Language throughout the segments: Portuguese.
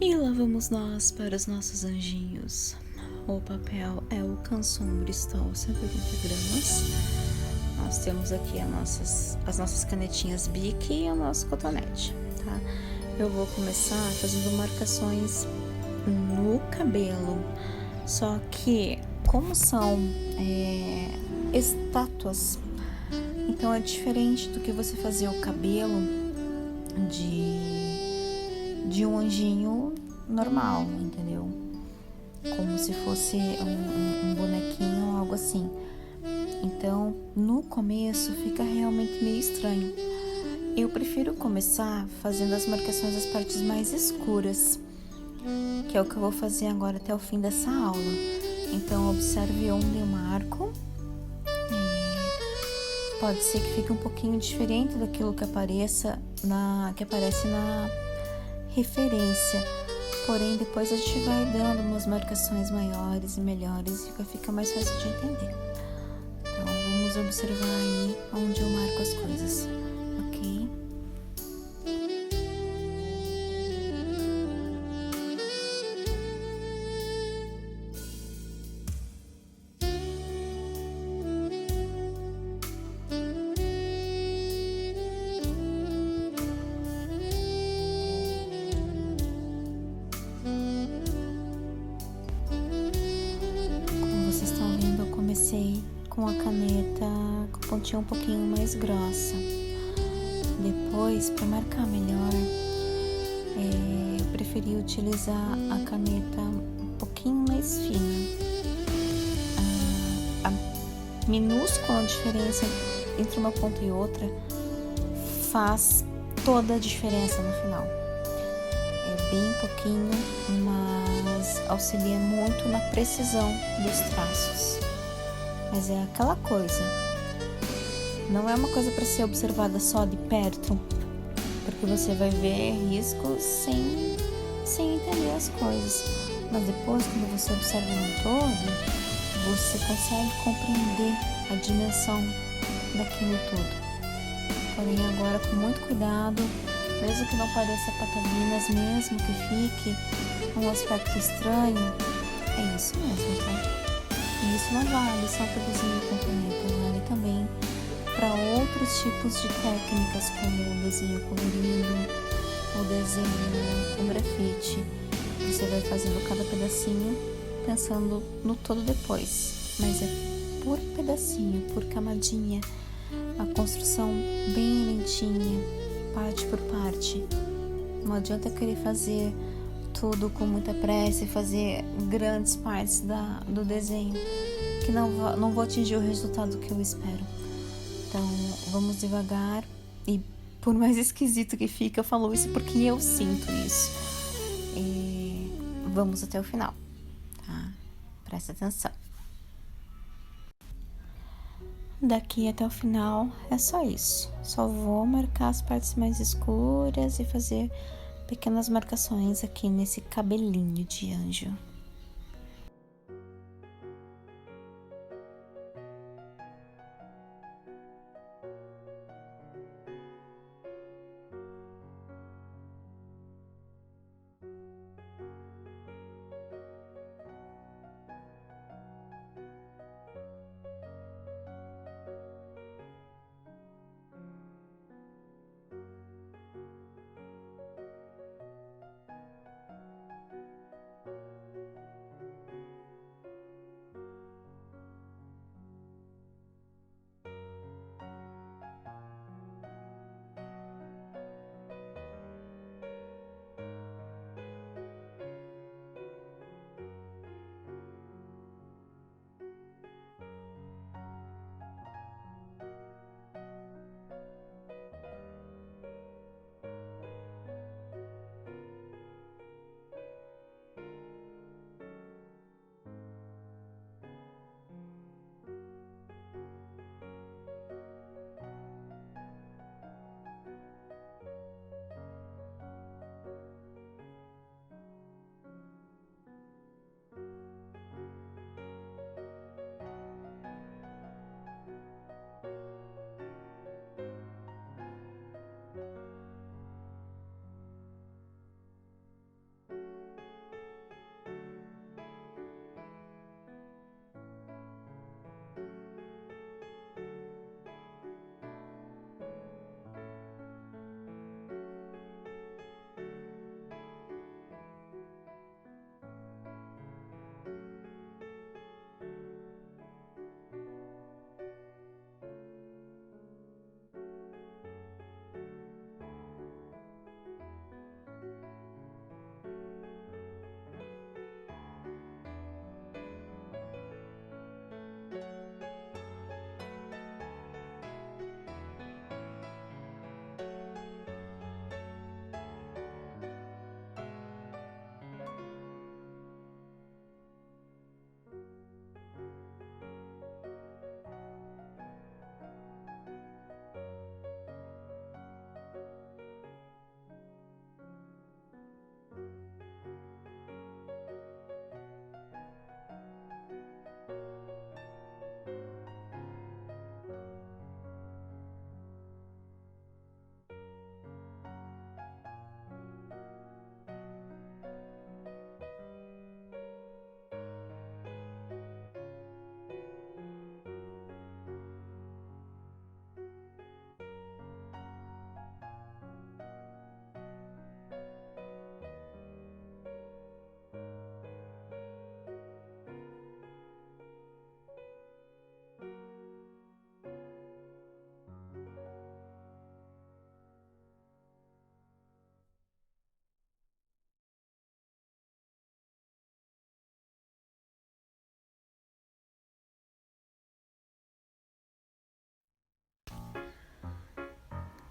E lá vamos nós para os nossos anjinhos. O papel é o Canson Bristol 180 gramas. Nós temos aqui as nossas canetinhas Bic e o nosso cotonete, tá? Eu vou começar fazendo marcações no cabelo. Só que, como são estátuas, então é diferente do que você fazer o cabelo de um anjinho normal, entendeu? Como se fosse um bonequinho ou algo assim. Então, no começo fica realmente meio estranho. Eu prefiro começar fazendo as marcações das partes mais escuras, que é o que eu vou fazer agora até o fim dessa aula. Então, observe onde eu marco. Pode ser que fique um pouquinho diferente daquilo que aparece na referência. Porém, depois a gente vai dando umas marcações maiores e melhores e fica mais fácil de entender. Então, vamos observar aí onde eu marco as coisas, ok? Comecei com a caneta com pontinha um pouquinho mais grossa. Depois, para marcar melhor, eu preferi utilizar a caneta um pouquinho mais fina. A minúscula diferença entre uma ponta e outra faz toda a diferença no final. É bem pouquinho, mas auxilia muito na precisão dos traços. Mas é aquela coisa, não é uma coisa para ser observada só de perto, porque você vai ver riscos sem entender as coisas. Mas depois, quando você observa no todo, você consegue compreender a dimensão daquilo tudo. Porém, agora com muito cuidado, mesmo que não pareça patavinas, mesmo que fique um aspecto estranho, é isso mesmo, tá? E isso não vale só para desenho com caneta, vale também para outros tipos de técnicas, como o desenho colorido, o desenho com grafite. Você vai fazendo cada pedacinho pensando no todo depois, mas é por pedacinho, por camadinha, a construção bem lentinha, parte por parte. Não adianta querer fazer tudo com muita pressa e fazer grandes partes do desenho, que não vou atingir o resultado que eu espero. Então, vamos devagar e, por mais esquisito que fique, eu falo isso porque eu sinto isso. E vamos até o final, tá? Presta atenção. Daqui até o final é só isso. Só vou marcar as partes mais escuras e fazer pequenas marcações aqui nesse cabelinho de anjo.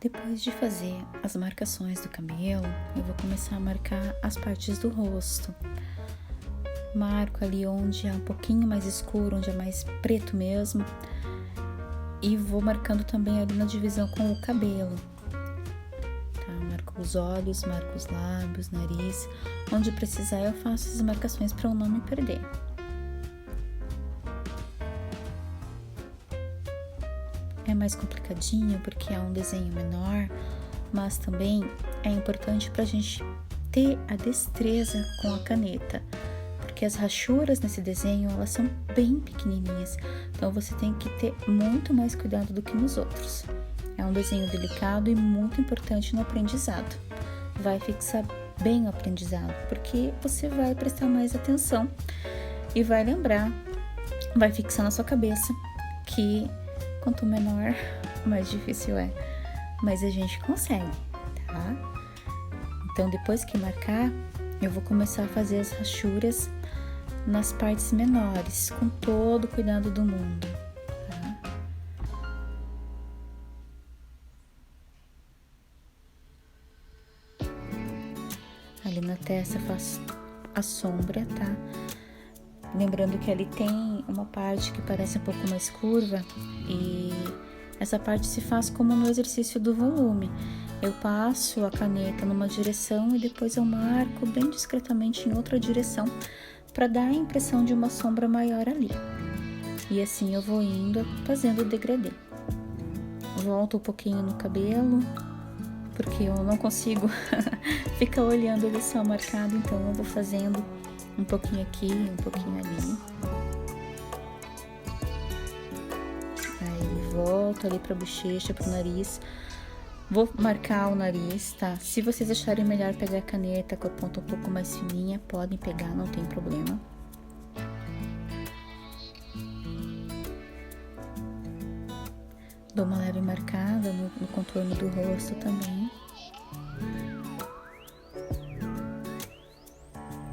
Depois de fazer as marcações do cabelo, eu vou começar a marcar as partes do rosto. Marco ali onde é um pouquinho mais escuro, onde é mais preto mesmo. E vou marcando também ali na divisão com o cabelo. Tá? Marco os olhos, marco os lábios, nariz. Onde precisar eu faço essas marcações para eu não me perder. É mais complicadinho porque é um desenho menor, mas também é importante para a gente ter a destreza com a caneta, porque as rachuras nesse desenho elas são bem pequenininhas, então você tem que ter muito mais cuidado do que nos outros. É um desenho delicado e muito importante no aprendizado. Vai fixar bem o aprendizado, porque você vai prestar mais atenção e vai lembrar, vai fixar na sua cabeça que quanto menor, mais difícil é. Mas a gente consegue, tá? Então, depois que marcar, eu vou começar a fazer as rachuras nas partes menores, com todo o cuidado do mundo, tá? Ali na testa eu faço a sombra, tá? Lembrando que ali tem uma parte que parece um pouco mais curva e essa parte se faz como no exercício do volume. Eu passo a caneta numa direção e depois eu marco bem discretamente em outra direção para dar a impressão de uma sombra maior ali. E assim eu vou indo fazendo o degradê. Volto um pouquinho no cabelo, porque eu não consigo ficar olhando ele só marcado, então eu vou fazendo um pouquinho aqui, um pouquinho ali. Aí volto ali pra bochecha, pro nariz. Vou marcar o nariz, tá? Se vocês acharem melhor pegar a caneta com a ponta um pouco mais fininha, podem pegar, não tem problema. Dou uma leve marcada no contorno do rosto também.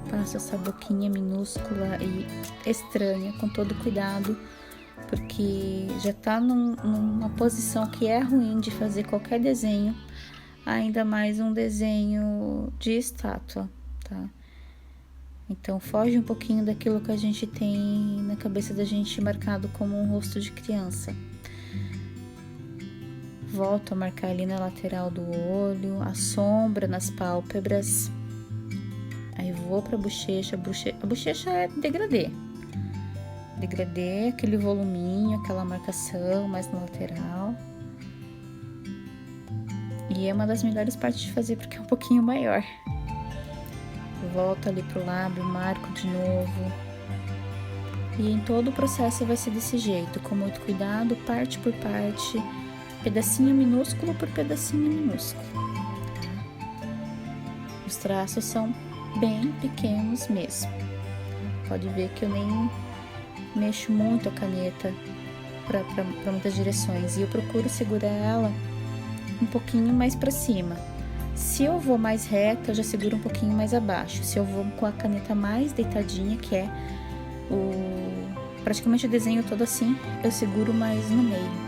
Faço essa boquinha minúscula e estranha, com todo cuidado, porque já tá numa posição que é ruim de fazer qualquer desenho, ainda mais um desenho de estátua, tá? Então foge um pouquinho daquilo que a gente tem na cabeça da gente marcado como um rosto de criança. Volto a marcar ali na lateral do olho, a sombra nas pálpebras. Aí vou pra bochecha, a bochecha é degradê. Degradê, aquele voluminho, aquela marcação mais na lateral. E é uma das melhores partes de fazer porque é um pouquinho maior. Volto ali pro lábio, marco de novo. E em todo o processo vai ser desse jeito, com muito cuidado, parte por parte, pedacinho minúsculo por pedacinho minúsculo. Os traços são bem pequenos mesmo. Pode ver que eu nem mexo muito a caneta para muitas direções e eu procuro segurar ela um pouquinho mais para cima. Se eu vou mais reta, eu já seguro um pouquinho mais abaixo. Se eu vou com a caneta mais deitadinha, que é praticamente o desenho todo assim, eu seguro mais no meio.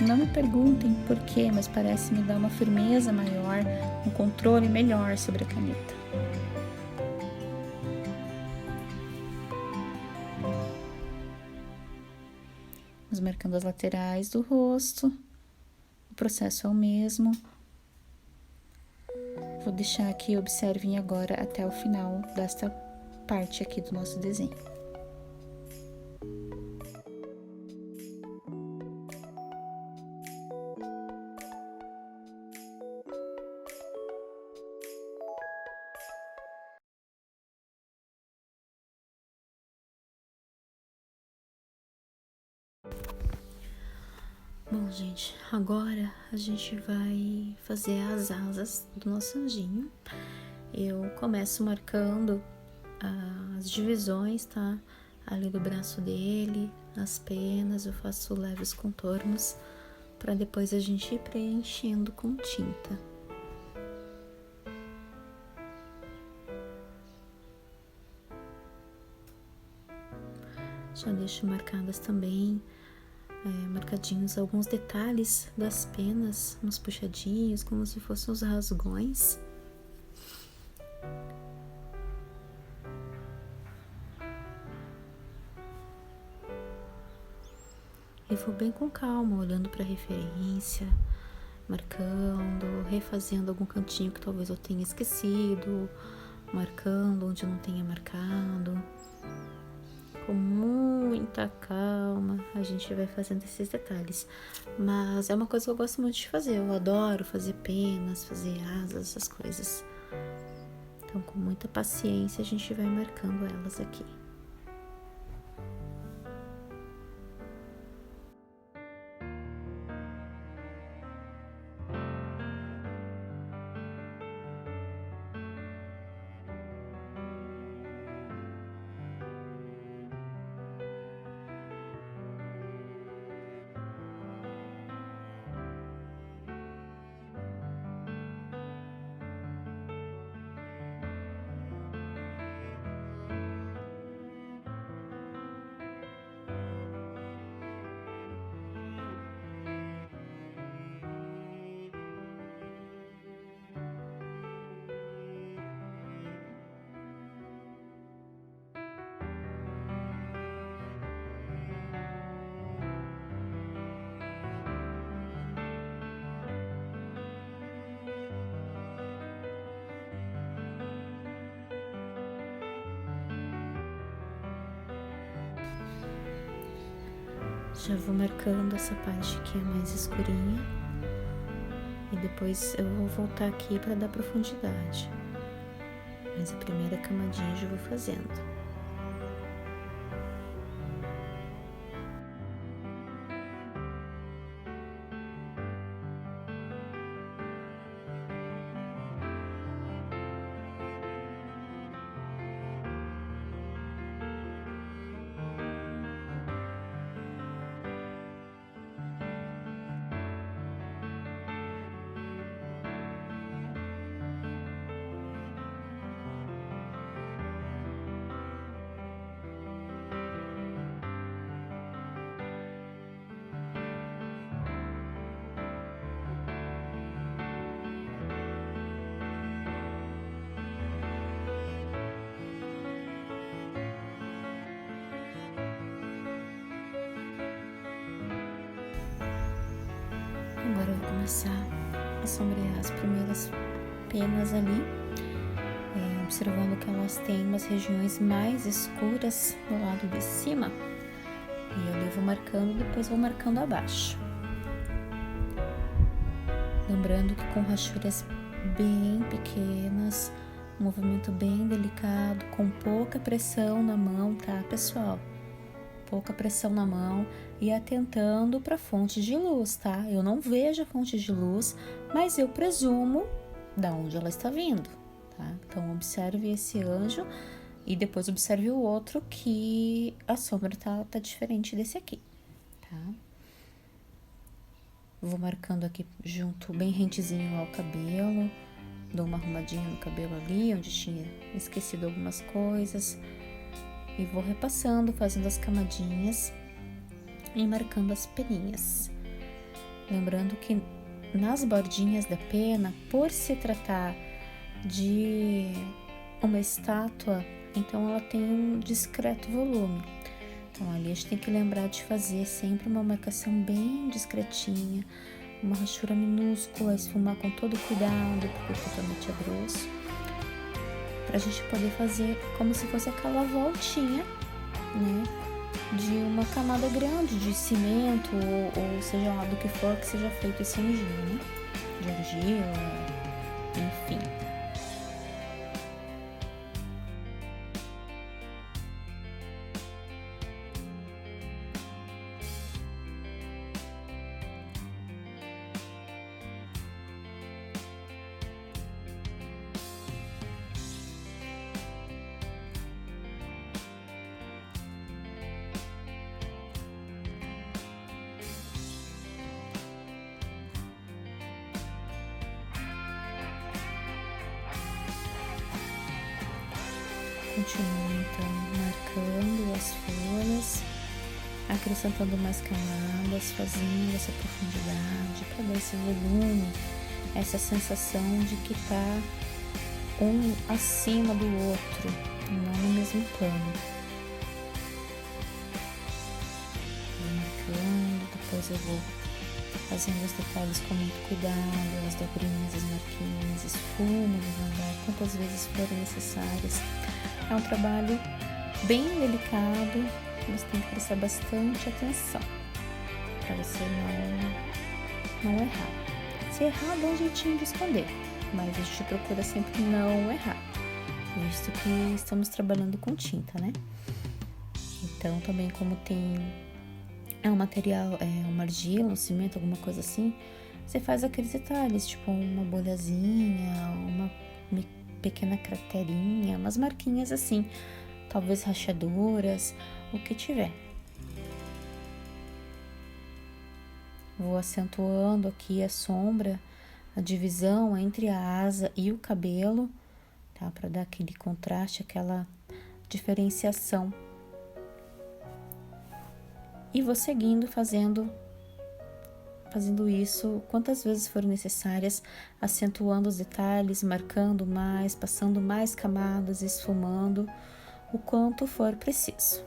Não me perguntem por quê, mas parece me dar uma firmeza maior, um controle melhor sobre a caneta. Vamos marcando as laterais do rosto. O processo é o mesmo. Vou deixar aqui, observem agora até o final desta parte aqui do nosso desenho. Bom, gente, agora a gente vai fazer as asas do nosso anjinho. Eu começo marcando as divisões, tá? Ali do braço dele, as penas, eu faço leves contornos para depois a gente ir preenchendo com tinta. Já deixo marcadas também marcadinhos alguns detalhes das penas nos puxadinhos, como se fossem os rasgões. E vou bem com calma, olhando para a referência, marcando, refazendo algum cantinho que talvez eu tenha esquecido, marcando onde eu não tenha marcado. Com muita calma a gente vai fazendo esses detalhes, mas é uma coisa que eu gosto muito de fazer. Eu adoro fazer penas, fazer asas, essas coisas. Então, com muita paciência a gente vai marcando elas aqui. Já vou marcando essa parte que é mais escurinha e depois eu vou voltar aqui para dar profundidade. Mas a primeira camadinha eu já vou fazendo. Agora eu vou começar a sombrear as primeiras penas ali, observando que elas têm umas regiões mais escuras do lado de cima. E eu vou marcando, depois vou marcando abaixo. Lembrando que com rachuras bem pequenas, um movimento bem delicado, com pouca pressão na mão, tá, pessoal? Pouca pressão na mão e atentando para a fonte de luz, tá? Eu não vejo a fonte de luz, mas eu presumo da onde ela está vindo, tá? Então, observe esse anjo e depois observe o outro, que a sombra tá diferente desse aqui, tá? Vou marcando aqui junto, bem rentezinho ao cabelo, dou uma arrumadinha no cabelo ali, onde tinha esquecido algumas coisas. E vou repassando, fazendo as camadinhas e marcando as peninhas. Lembrando que nas bordinhas da pena, por se tratar de uma estátua, então ela tem um discreto volume. Então ali a gente tem que lembrar de fazer sempre uma marcação bem discretinha, uma rachura minúscula, esfumar com todo cuidado, porque totalmente é grosso. Pra gente poder fazer como se fosse aquela voltinha, né, de uma camada grande de cimento ou seja lá do que for que seja feito esse anjinho, né, de argila, enfim. Continuo então marcando as folhas acrescentando mais camadas, fazendo essa profundidade para dar esse volume, essa sensação de que tá um acima do outro, não no mesmo plano. Vou marcando, depois eu vou fazendo os detalhes com muito cuidado, as dobrinhas, as marquinhas, esfumo devagar, quantas vezes forem necessárias. É um trabalho bem delicado, você tem que prestar bastante atenção para você não errar. Se errar, dá um jeitinho de esconder, mas a gente procura sempre não errar, visto que estamos trabalhando com tinta, né? Então, também como é um material, uma argila, um cimento, alguma coisa assim, você faz aqueles detalhes, tipo uma bolhazinha, uma pequena craterinha, umas marquinhas assim, talvez rachaduras, o que tiver. Vou acentuando aqui a sombra, a divisão entre a asa e o cabelo, tá? Para dar aquele contraste, aquela diferenciação. E vou seguindo fazendo isso quantas vezes forem necessárias, acentuando os detalhes, marcando mais, passando mais camadas, esfumando o quanto for preciso.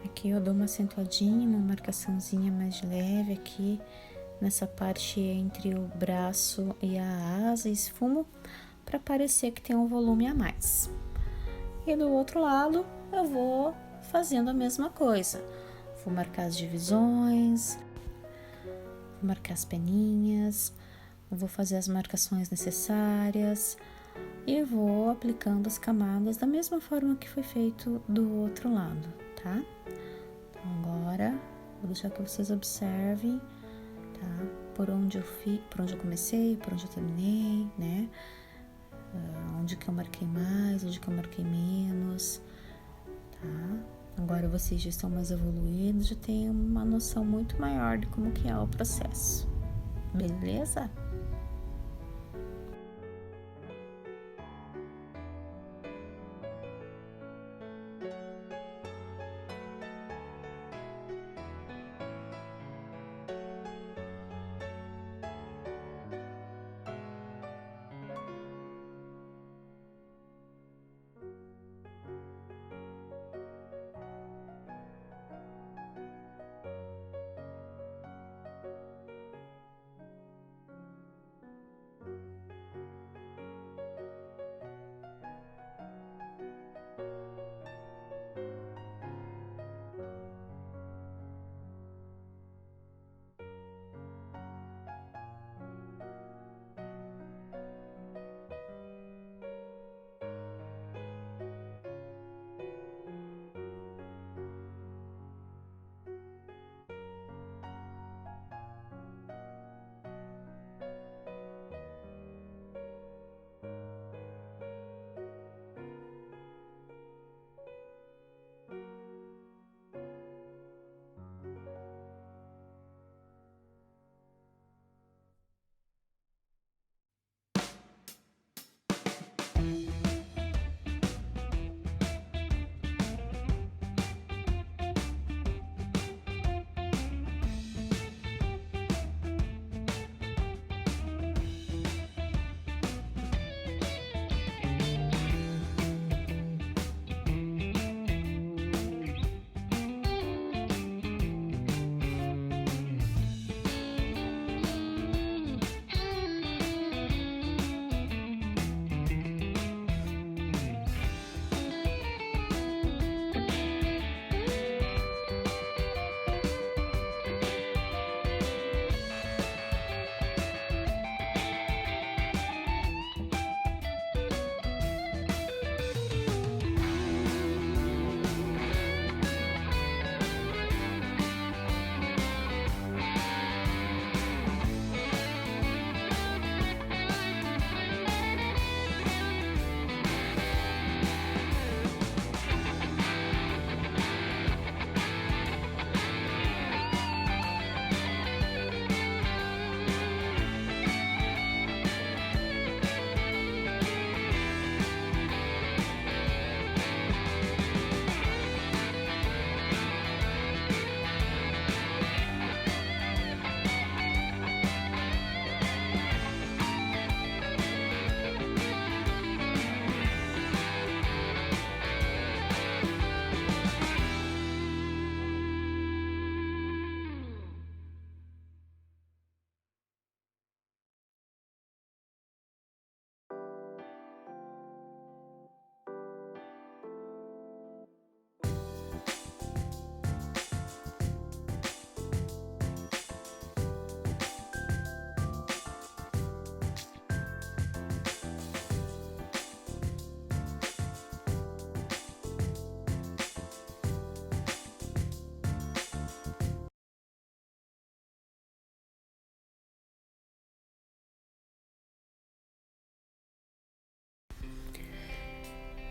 Aqui eu dou uma acentuadinha, uma marcaçãozinha mais leve aqui nessa parte entre o braço e a asa, esfumo para parecer que tem um volume a mais. E do outro lado eu vou fazendo a mesma coisa. Vou marcar as divisões, vou marcar as peninhas, vou fazer as marcações necessárias e vou aplicando as camadas da mesma forma que foi feito do outro lado, tá? Agora, vou deixar que vocês observem, tá? Por onde eu comecei, por onde eu terminei, né? Onde que eu marquei mais, onde que eu marquei menos, tá? Agora vocês já estão mais evoluídos, já têm uma noção muito maior de como que é o processo, beleza?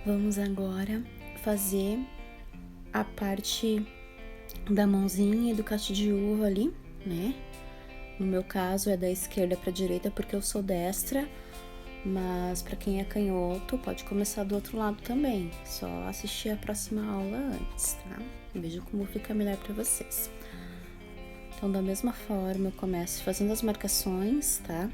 Vamos agora fazer a parte da mãozinha e do cacho de uva ali, né? No meu caso é da esquerda para direita porque eu sou destra, mas para quem é canhoto pode começar do outro lado também. Só assistir a próxima aula antes, tá? Veja como fica melhor para vocês. Então, da mesma forma, eu começo fazendo as marcações, tá?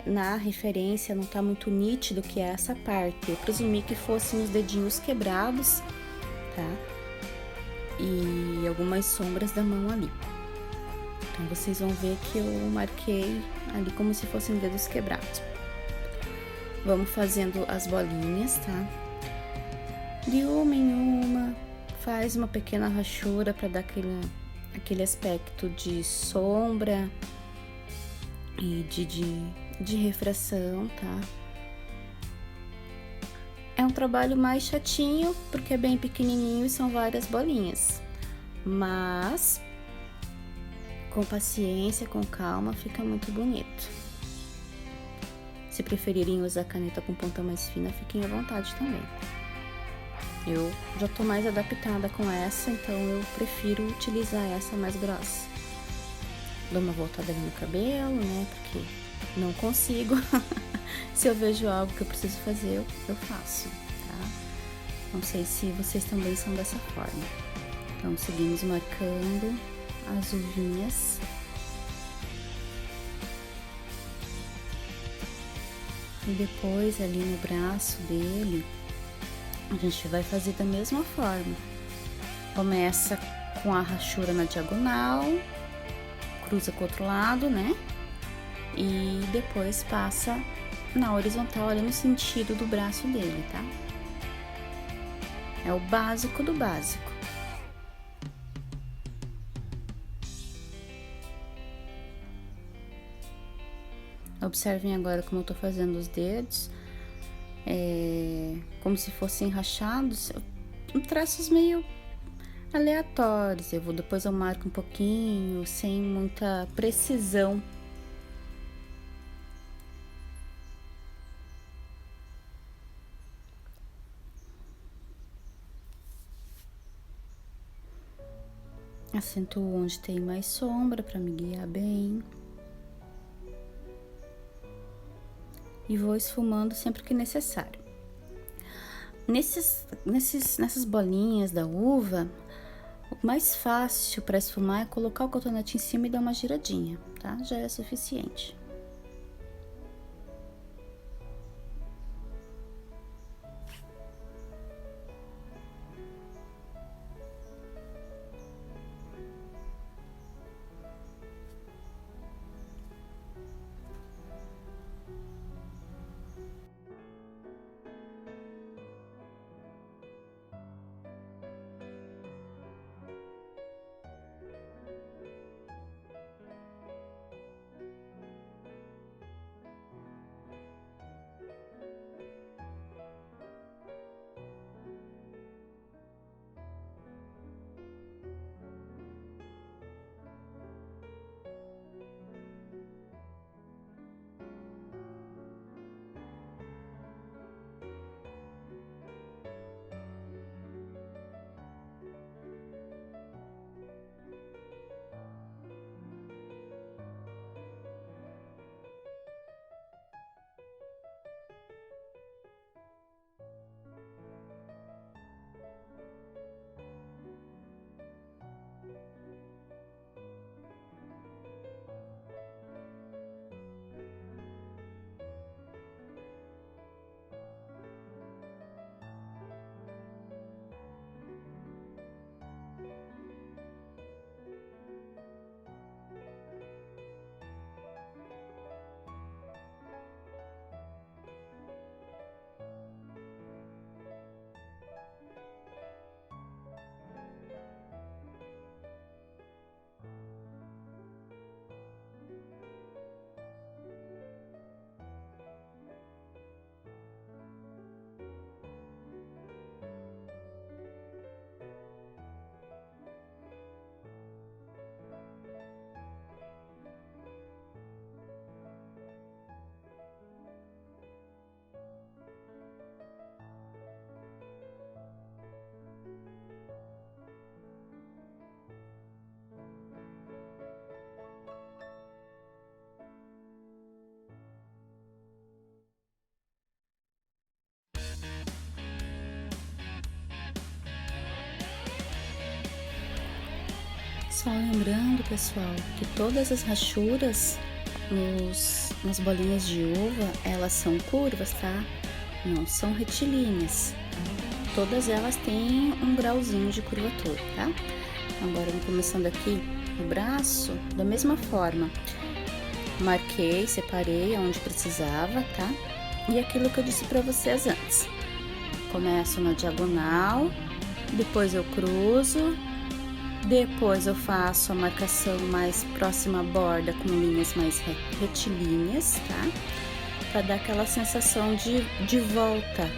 Na referência não tá muito nítido que é essa parte. Eu presumi que fossem os dedinhos quebrados, tá? E algumas sombras da mão ali. Então, vocês vão ver que eu marquei ali como se fossem dedos quebrados. Vamos fazendo as bolinhas, tá? De uma em uma, faz uma pequena rachura para dar aquele aspecto de sombra e de refração, tá? É um trabalho mais chatinho, porque é bem pequenininho e são várias bolinhas. Mas, com paciência, com calma, fica muito bonito. Se preferirem usar caneta com ponta mais fina, fiquem à vontade também. Eu já tô mais adaptada com essa, então eu prefiro utilizar essa mais grossa. Dou uma voltada ali no cabelo, né, porque não consigo. Se eu vejo algo que eu preciso fazer, eu faço, tá? Não sei se vocês também são dessa forma. Então, seguimos marcando as uvinhas. E depois, ali no braço dele, a gente vai fazer da mesma forma. Começa com a rachura na diagonal, cruza com o outro lado, né? E depois passa na horizontal, ali no sentido do braço dele, tá? É o básico do básico. Observem agora como eu tô fazendo os dedos, como se fossem rachados, traços meio aleatórios. Depois eu marco um pouquinho, sem muita precisão. Acentuo onde tem mais sombra para me guiar bem. E vou esfumando sempre que necessário. Nessas bolinhas da uva, o mais fácil para esfumar é colocar o cotonete em cima e dar uma giradinha, tá? Já é suficiente. Só lembrando, pessoal, que todas as rachuras nas bolinhas de uva, elas são curvas, tá? Não são retilíneas. Todas elas têm um grauzinho de curvatura, tá? Agora, vamos começando aqui no braço, da mesma forma. Marquei, separei onde precisava, tá? E aquilo que eu disse pra vocês antes. Começo na diagonal, depois eu cruzo, depois eu faço a marcação mais próxima à borda com linhas mais retilíneas, tá? Pra dar aquela sensação de volta.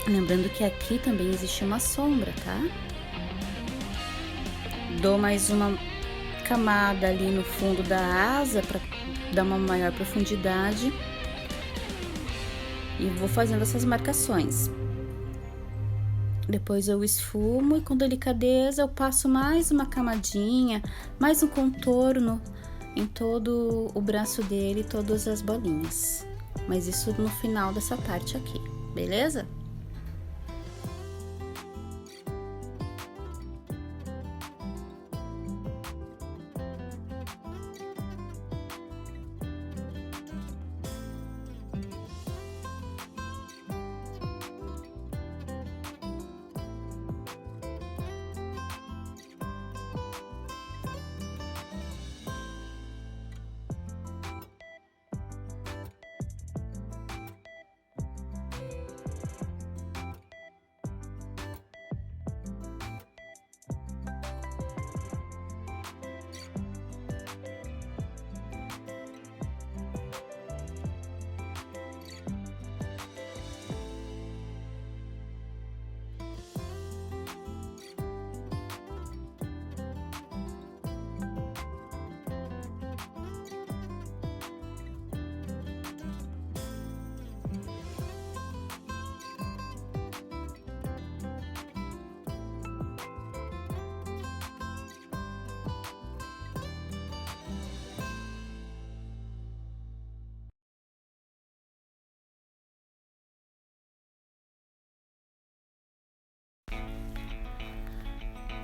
Lembrando que aqui também existe uma sombra, tá? Dou mais uma camada ali no fundo da asa para dar uma maior profundidade. E vou fazendo essas marcações. Depois eu esfumo e com delicadeza eu passo mais uma camadinha, mais um contorno em todo o braço dele, todas as bolinhas. Mas isso no final dessa parte aqui, beleza?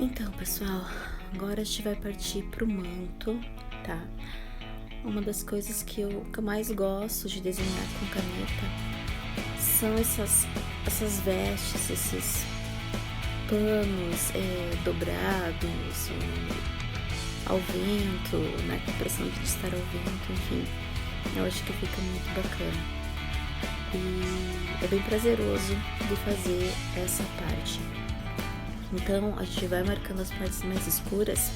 Então, pessoal, agora a gente vai partir pro manto, tá? Uma das coisas que eu mais gosto de desenhar com caneta são essas vestes, esses panos dobrados, ao vento, né? Com a pressão de estar ao vento, enfim. Eu acho que fica muito bacana. E é bem prazeroso de fazer essa parte. Então, a gente vai marcando as partes mais escuras,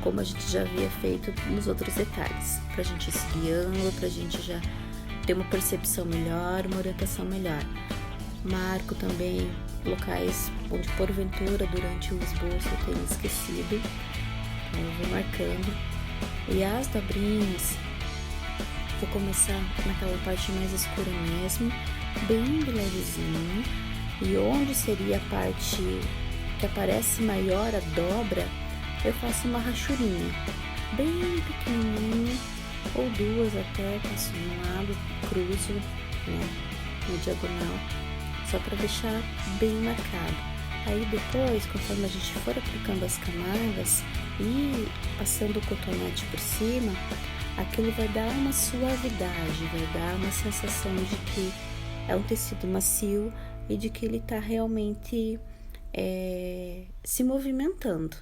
como a gente já havia feito nos outros detalhes, pra gente ir se guiando, pra gente já ter uma percepção melhor, uma orientação melhor. Marco também locais onde, porventura, durante o esboço eu tenha esquecido, então eu vou marcando. E as dobrinhas, vou começar naquela parte mais escura mesmo, bem levezinho, e onde seria a parte que aparece maior a dobra, eu faço uma rachurinha bem pequenininha, ou duas até, passo de um lado, cruzo, né, na diagonal, só para deixar bem marcado. Aí depois, conforme a gente for aplicando as camadas e passando o cotonete por cima, aquilo vai dar uma suavidade, vai dar uma sensação de que é um tecido macio e de que ele tá realmente se movimentando.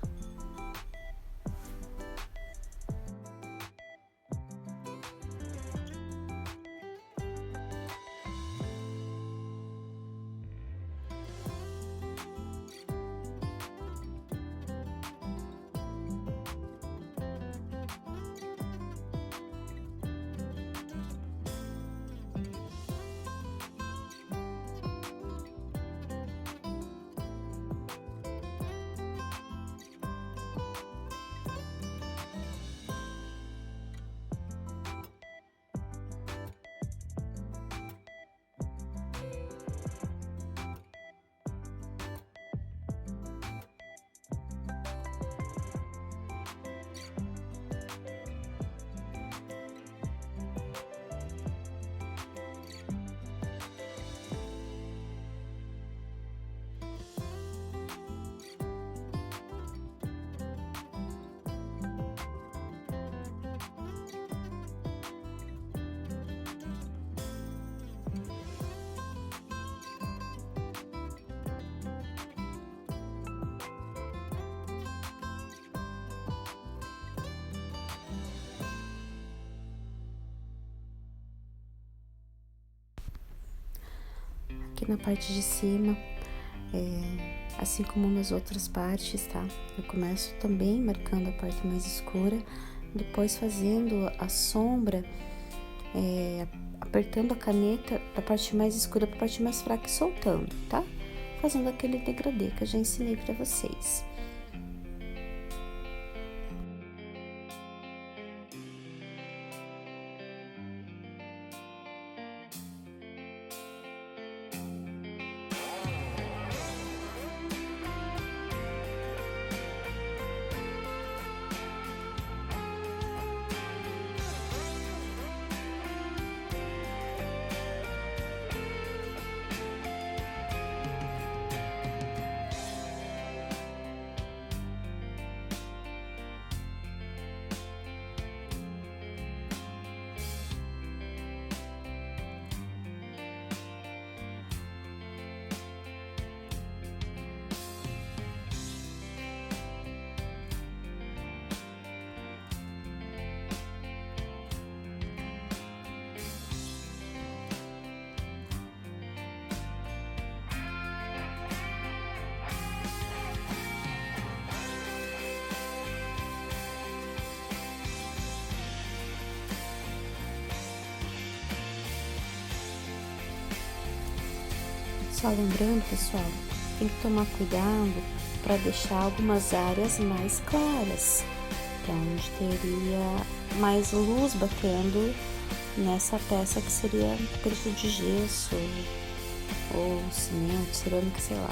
aqui na parte de cima, assim como nas outras partes, tá? Eu começo também marcando a parte mais escura, depois fazendo a sombra, apertando a caneta da parte mais escura para a parte mais fraca e soltando, tá? Fazendo aquele degradê que eu já ensinei para vocês. Só lembrando, pessoal, tem que tomar cuidado para deixar algumas áreas mais claras, que é onde teria mais luz batendo nessa peça que seria preto de gesso ou cimento, cerâmica, sei lá.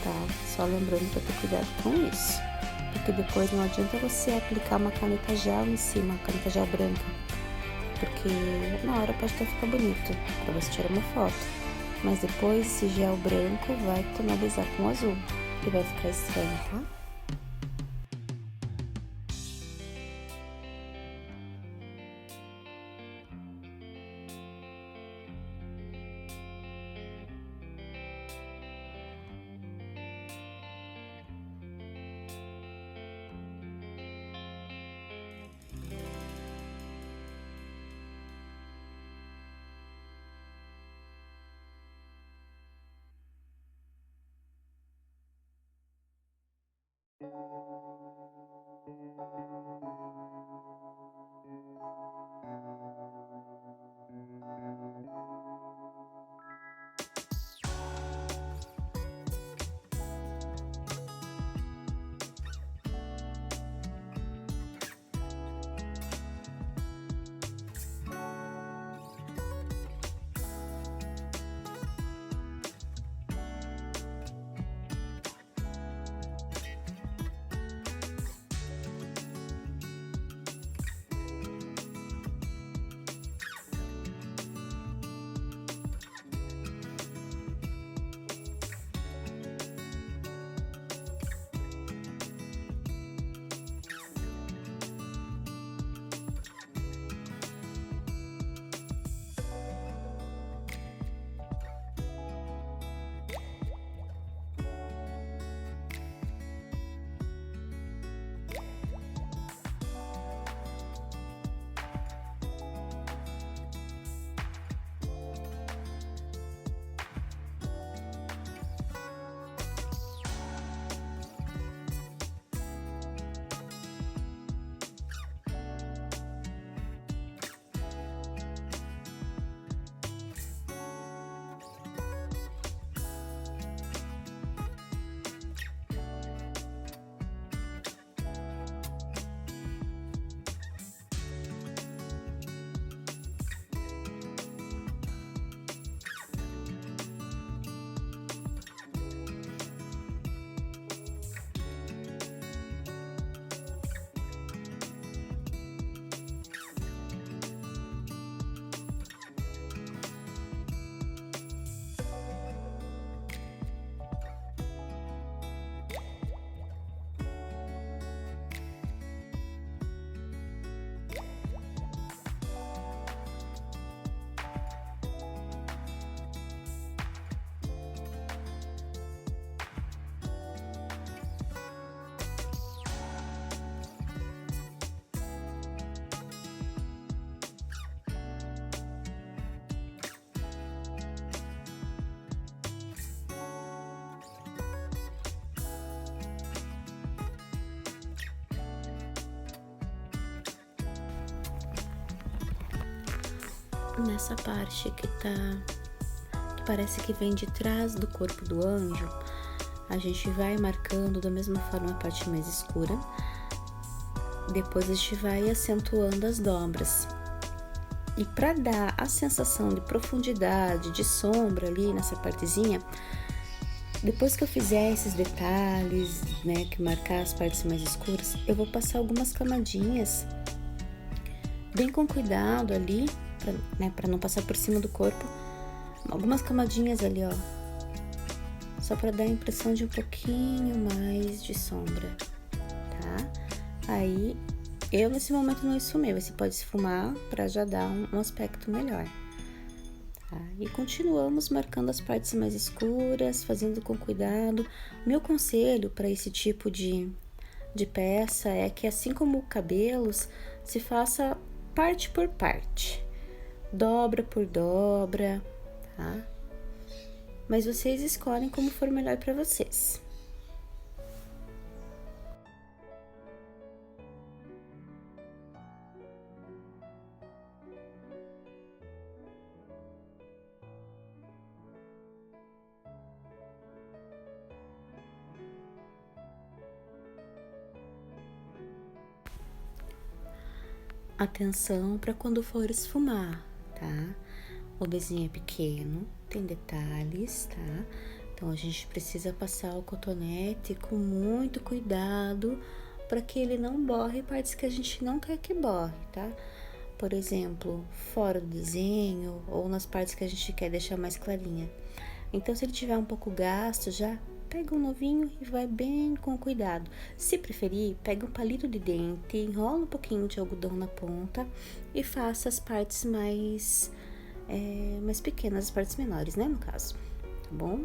Tá? Só lembrando para ter cuidado com isso, porque depois não adianta você aplicar uma caneta gel em cima, caneta gel branca, porque na hora pode até ficar bonito para você tirar uma foto. Mas depois esse gel branco vai tonalizar com azul e vai ficar estranho, tá? nessa parte que parece que vem de trás do corpo do anjo, a gente vai marcando da mesma forma a parte mais escura. Depois a gente vai acentuando as dobras. E para dar a sensação de profundidade, de sombra ali nessa partezinha, depois que eu fizer esses detalhes, né, que marcar as partes mais escuras, eu vou passar algumas camadinhas, bem com cuidado ali, para não passar por cima do corpo, algumas camadinhas ali, ó, só para dar a impressão de um pouquinho mais de sombra, tá? Aí, eu nesse momento não esfumei, você pode esfumar para já dar um aspecto melhor. Tá? E continuamos marcando as partes mais escuras, fazendo com cuidado. Meu conselho para esse tipo de peça é que, assim como cabelos, se faça parte por parte, dobra por dobra, tá? Mas vocês escolhem como for melhor para vocês. Atenção para quando for esfumar, tá? O desenho é pequeno, tem detalhes, tá? Então a gente precisa passar o cotonete com muito cuidado para que ele não borre partes que a gente não quer que borre, tá? Por exemplo, fora do desenho ou nas partes que a gente quer deixar mais clarinha. Então, se ele tiver um pouco gasto, já pega um novinho e vai bem com cuidado. Se preferir, pega um palito de dente, enrola um pouquinho de algodão na ponta e faça as partes mais pequenas, as partes menores, né, no caso, tá bom?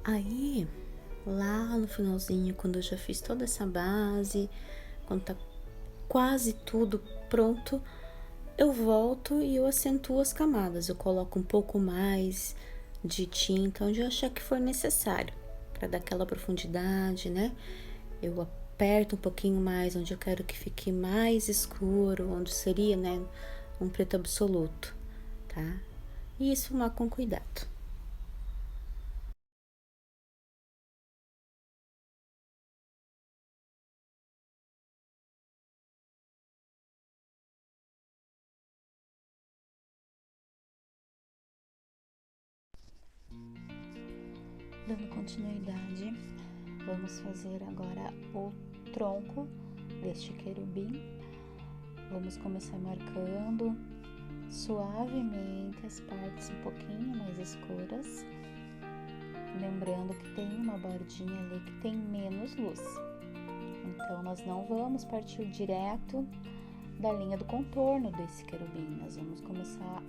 Aí, lá no finalzinho, quando eu já fiz toda essa base, quando tá quase tudo pronto, eu volto e eu acentuo as camadas. Eu coloco um pouco mais de tinta onde eu achar que for necessário, para dar aquela profundidade, né? Eu aperto um pouquinho mais onde eu quero que fique mais escuro, onde seria, né, um preto absoluto, tá? E esfumar com cuidado. Dando continuidade, vamos fazer agora o tronco deste querubim. Vamos começar marcando suavemente as partes um pouquinho mais escuras, lembrando que tem uma bordinha ali que tem menos luz. Então, nós não vamos partir direto da linha do contorno desse querubim, nós vamos começar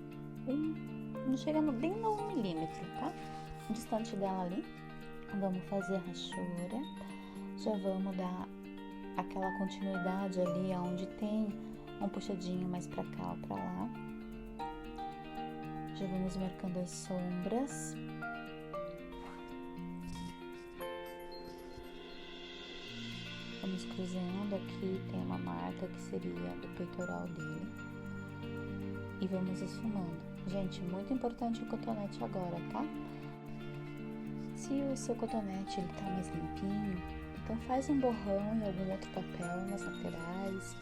não chegando bem no 1 milímetro, tá? Distante dela ali, vamos fazer a rachura, já vamos dar aquela continuidade ali onde tem um puxadinho mais pra cá ou pra lá, já vamos marcando as sombras, vamos cruzando aqui, tem uma marca que seria o peitoral dele e vamos esfumando. Gente, muito importante o cotonete agora, tá? Se o seu cotonete ele tá mais limpinho, então faz um borrão em algum outro papel nas laterais,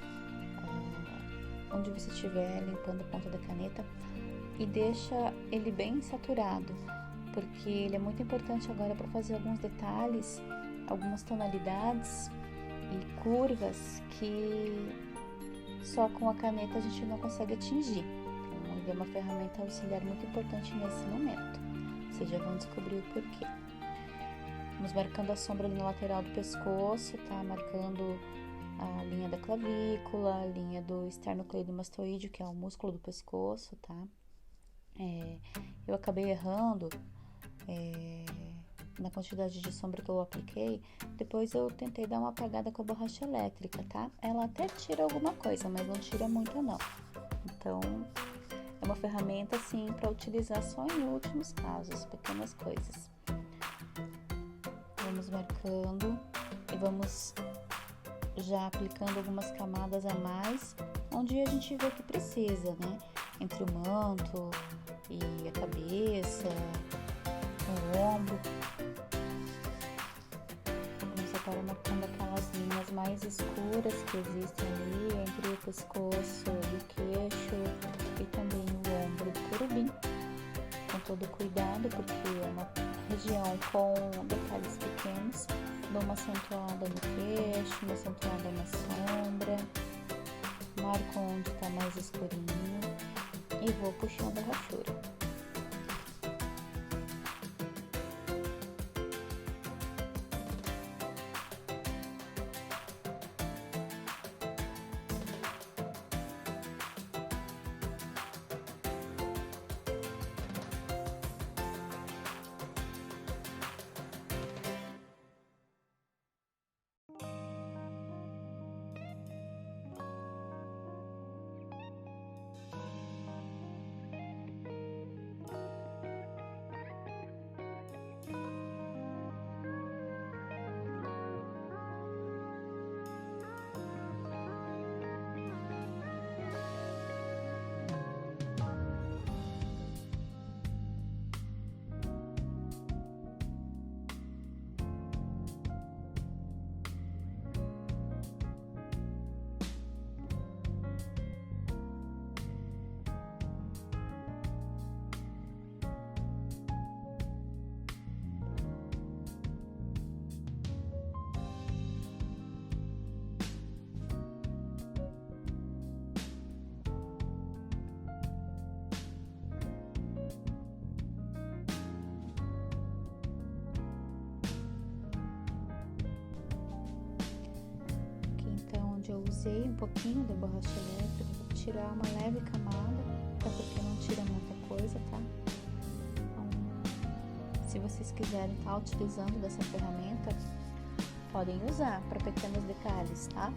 onde você estiver limpando a ponta da caneta, e deixa ele bem saturado, porque ele é muito importante agora para fazer alguns detalhes, algumas tonalidades e curvas que só com a caneta a gente não consegue atingir. Então, ele é uma ferramenta auxiliar muito importante nesse momento. Vocês já vão descobrir o porquê. Vamos marcando a sombra ali na lateral do pescoço, tá? Marcando a linha da clavícula, a linha do esternocleidomastoide, que é o músculo do pescoço, tá? Eu acabei errando na quantidade de sombra que eu apliquei. Depois eu tentei dar uma apagada com a borracha elétrica, tá? Ela até tira alguma coisa, mas não tira muito não. Então, é uma ferramenta assim para utilizar só em últimos casos, pequenas coisas. Vamos marcando e vamos já aplicando algumas camadas a mais, onde a gente vê que precisa, né? Entre o manto e a cabeça, o ombro. Vamos agora marcando aquelas linhas mais escuras que existem ali entre o pescoço e o queixo e também o ombro do querubim. Com todo cuidado, porque é uma região com detalhes pequenos. Dou uma acentuada no queixo, uma acentuada na sombra, marco onde está mais escurinho e vou puxando a rachura. Eu usei um pouquinho da borracha elétrica para tirar uma leve camada, até porque não tira muita coisa, tá? Então, se vocês quiserem estar utilizando dessa ferramenta, podem usar para pequenos detalhes, tá?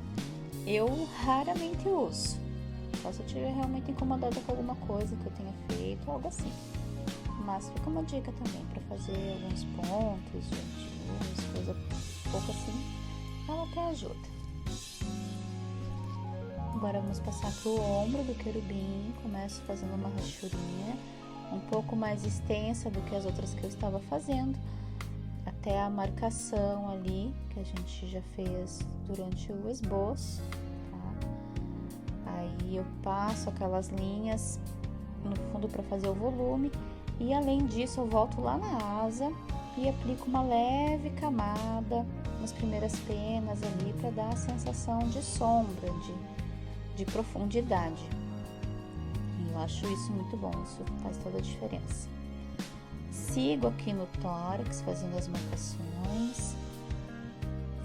Eu raramente uso, só se eu estiver realmente incomodada com alguma coisa que eu tenha feito, algo assim. Mas fica uma dica também para fazer alguns pontos, gente, coisa pouco assim, ela até ajuda. Agora vamos passar pro ombro do querubim, começo fazendo uma rachurinha um pouco mais extensa do que as outras que eu estava fazendo, até a marcação ali que a gente já fez durante o esboço, tá? Aí eu passo aquelas linhas no fundo para fazer o volume e além disso eu volto lá na asa e aplico uma leve camada nas primeiras penas ali para dar a sensação de sombra, de profundidade. E eu acho isso muito bom, isso faz toda a diferença. Sigo aqui no tórax fazendo as marcações.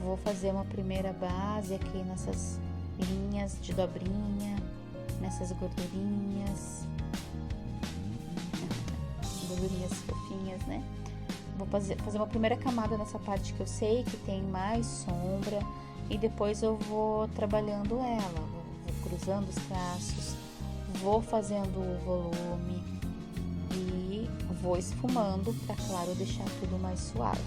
Vou fazer uma primeira base aqui nessas linhas de dobrinha, nessas gordurinhas. Gordurinhas fofinhas, né? Vou fazer uma primeira camada nessa parte que eu sei que tem mais sombra e depois eu vou trabalhando ela, vou cruzando os traços, vou fazendo o volume e vou esfumando para, claro, deixar tudo mais suave.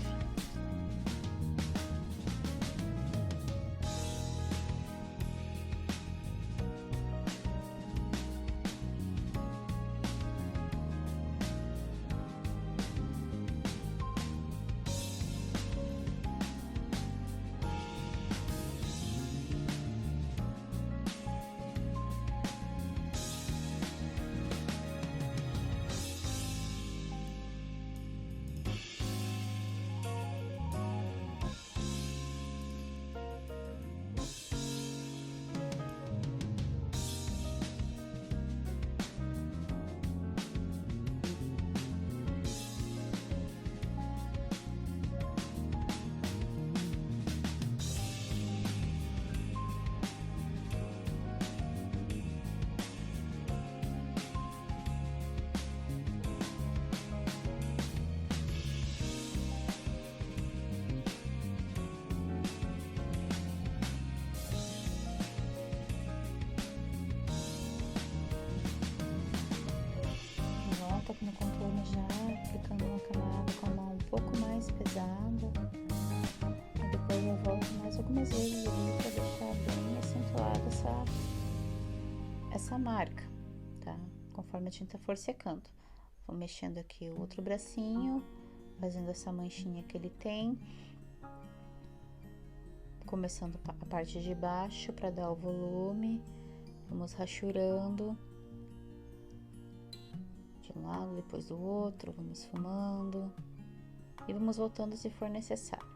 volto aqui no contorno já, aplicando uma camada com a mão um pouco mais pesada. E depois eu volto mais algumas vezes ali para deixar bem acentuada essa marca, tá? Conforme a tinta for secando. Vou mexendo aqui o outro bracinho, fazendo essa manchinha que ele tem. Começando a parte de baixo para dar o volume. Vamos rachurando de um lado, depois do outro, vamos esfumando e vamos voltando se for necessário.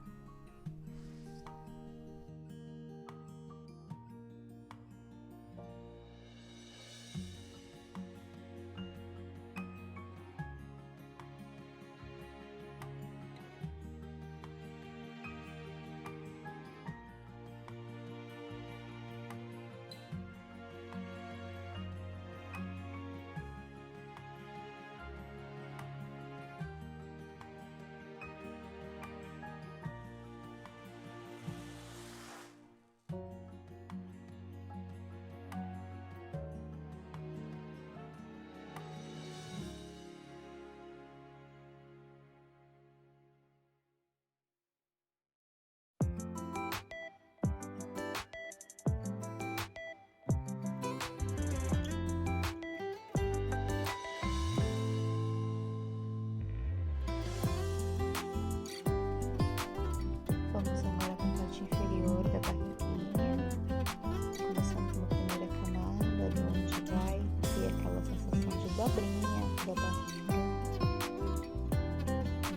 Vamos agora com a parte inferior da barriguinha, começando pela primeira camada, de onde vai ter aquela sensação de dobrinha da barriga.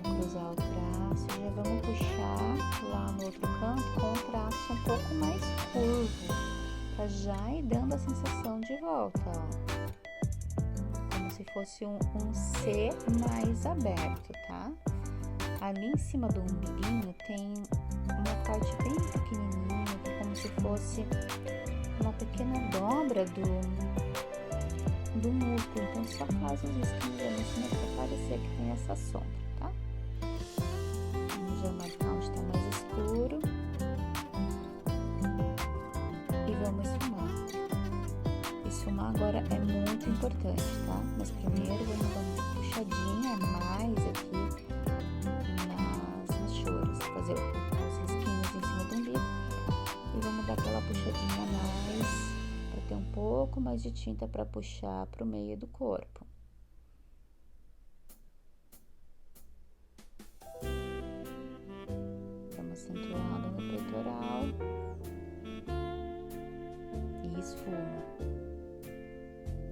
Vamos cruzar o traço e já vamos puxar lá no outro canto com o traço um pouco mais curvo, pra já ir dando a sensação de volta, ó. Como se fosse um C mais aberto, tá? Ali em cima do umbiguinho tem uma parte bem pequenininha, que é como se fosse uma pequena dobra do músculo. Então, só faz os risquinhos ali em cima para parecer que tem essa sombra, tá? Vamos já marcar onde está mais escuro. E vamos esfumar. Esfumar agora é muito importante, tá? Mas primeiro vamos dar uma puxadinha a mais aqui fazer os risquinhos em cima do umbigo e vamos dar aquela puxadinha a mais para ter um pouco mais de tinta para puxar para o meio do corpo. Dá uma acentuada no peitoral e esfuma.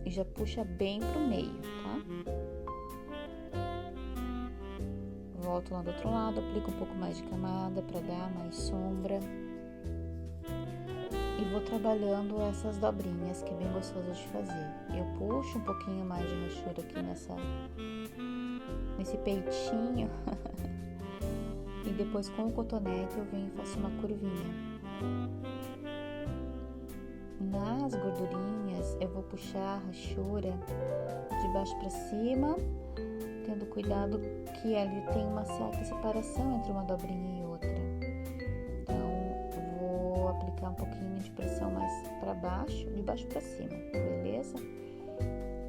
E já puxa bem pro meio, tá? Volto lá do outro lado, aplico um pouco mais de camada para dar mais sombra. E vou trabalhando essas dobrinhas, que é bem gostoso de fazer. Eu puxo um pouquinho mais de rachura aqui nesse peitinho. E depois com o cotonete eu venho e faço uma curvinha. Nas gordurinhas eu vou puxar a rachura de baixo para cima, tendo cuidado que ali tem uma certa separação entre uma dobrinha e outra. Então, vou aplicar um pouquinho de pressão mais para baixo, de baixo para cima, beleza?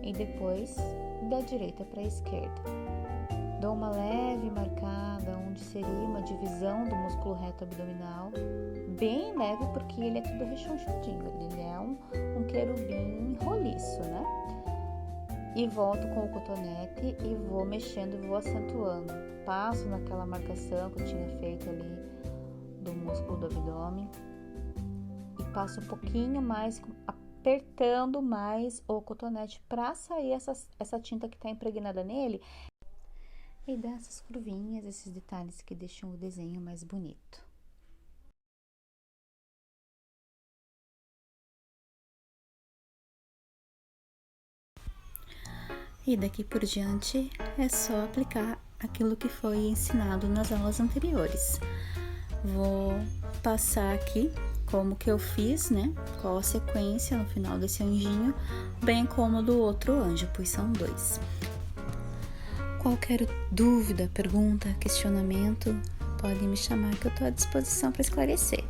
E depois, da direita para a esquerda. Dou uma leve marcada onde seria uma divisão do músculo reto abdominal, bem leve porque ele é tudo rechonchudinho, ele é um querubim roliço, né? E volto com o cotonete e vou mexendo e vou acentuando. Passo naquela marcação que eu tinha feito ali do músculo do abdômen. E passo um pouquinho mais, apertando mais o cotonete para sair essa tinta que está impregnada nele. E dar essas curvinhas, esses detalhes que deixam o desenho mais bonito. E daqui por diante é só aplicar aquilo que foi ensinado nas aulas anteriores. Vou passar aqui como que eu fiz, né? Qual a sequência no final desse anjinho, bem como do outro anjo, pois são dois. Qualquer dúvida, pergunta, questionamento, podem me chamar que eu estou à disposição para esclarecer.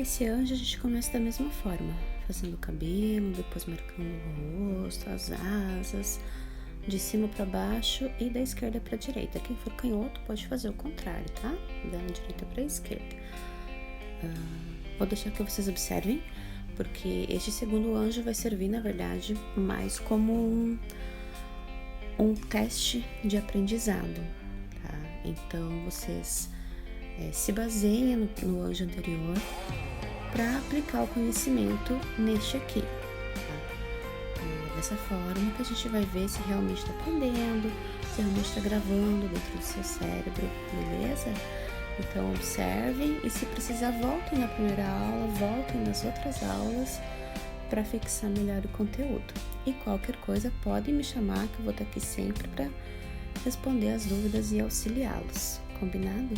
Esse anjo a gente começa da mesma forma, fazendo o cabelo, depois marcando o rosto, as asas, de cima para baixo e da esquerda para direita. Quem for canhoto pode fazer o contrário, tá? Da direita para esquerda. Vou deixar que vocês observem, porque este segundo anjo vai servir, na verdade, mais como um teste de aprendizado, tá? Então, vocês se baseiem no anjo anterior para aplicar o conhecimento neste aqui, tá? Dessa forma que a gente vai ver se realmente está aprendendo, se realmente está gravando dentro do seu cérebro, beleza? Então, observem e, se precisar, voltem na primeira aula, voltem nas outras aulas para fixar melhor o conteúdo. E qualquer coisa, podem me chamar, que eu vou estar aqui sempre para responder as dúvidas e auxiliá-los. Combinado?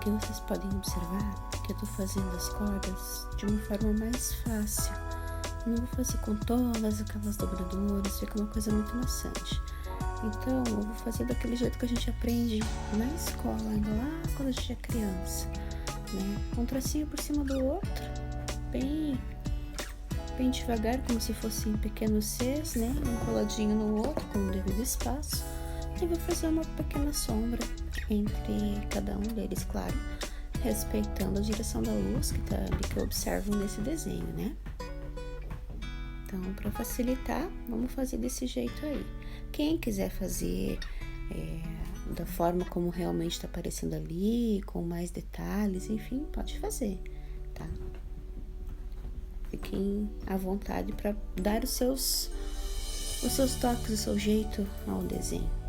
Aqui vocês podem observar que eu tô fazendo as cordas de uma forma mais fácil. Eu não vou fazer com todas aquelas dobraduras, fica uma coisa muito maçante. Então, eu vou fazer daquele jeito que a gente aprende na escola, ainda lá quando a gente é criança, né? Um tracinho por cima do outro, bem devagar, como se fossem pequenos Cs, né? Um coladinho no outro, com o devido espaço. E vou fazer uma pequena sombra entre cada um deles, claro, respeitando a direção da luz que eu observo nesse desenho, né? Então, para facilitar, vamos fazer desse jeito aí. Quem quiser fazer da forma como realmente está aparecendo ali, com mais detalhes, enfim, pode fazer, tá? Fiquem à vontade para dar os seus toques, o seu jeito ao desenho.